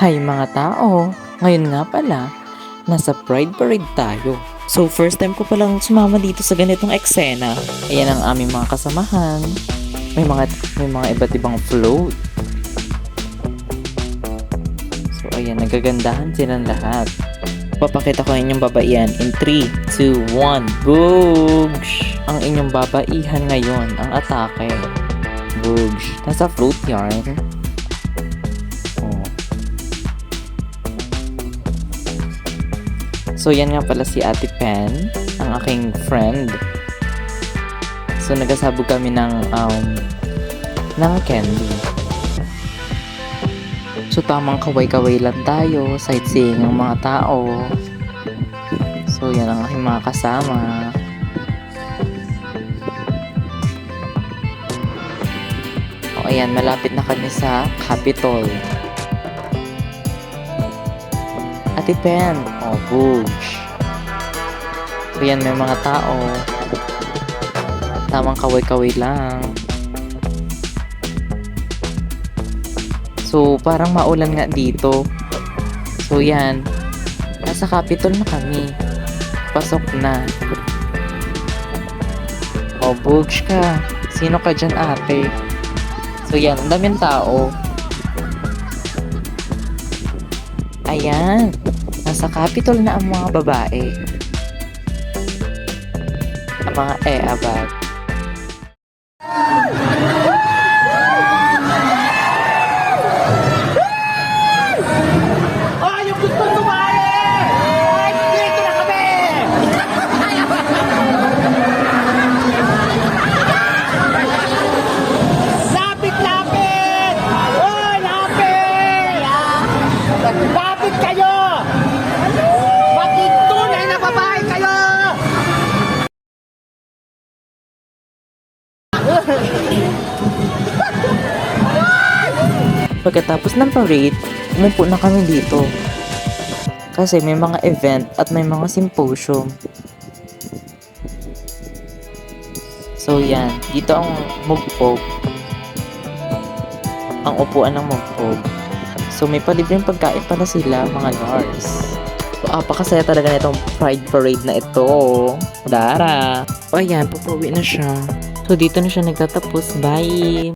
Hi mga tao! Ngayon nga pala, nasa Pride Parade tayo. So first time ko palang sumama dito sa ganitong eksena. Ayan ang aming mga kasamahan. May mga iba't ibang float. So ayan, nagagandahan silang lahat. Papakita ko ang inyong babaihan in 3, 2, 1, Boogs! Ang inyong babaihan ngayon, ang atake. Boogs. Nasa float yarn. So, yan nga pala si Ate Pen, ang aking friend. So, nagasabog kami ng candy. So, tamang kaway-kaway lang tayo, sightseeing ng mga tao. So, yan ang aking mga kasama. O, ayan, malapit na kami sa Capitol. Ate Pen, Boogs. So yan, may mga tao. Tamang kaway-kaway lang. So, parang maulan nga dito. So yan, nasa Capitol na kami. Pasok na. Boogs ka. Sino ka dyan, ate? So yan, ang daming tao. Ayan, nasa Capitol na ang mga babae. Ang mga abag. Yung gusto sumali! Ay, dito na kami! Lapit-lapit! Oy, lapit! Lapit kayo! Maging tunay na babae kayo! Pagkatapos ng parade, umupo na kami dito. Kasi may mga event at may mga symposium. So yan, dito ang Mugpog. Ang upuan ng Mugpog. So may palibreng pagkain pala sila, mga Lars. So apakasaya talaga nitong Pride Parade na ito. Dara! O ayan, pupuwi na siya. So dito na siya nagtatapos. Bye!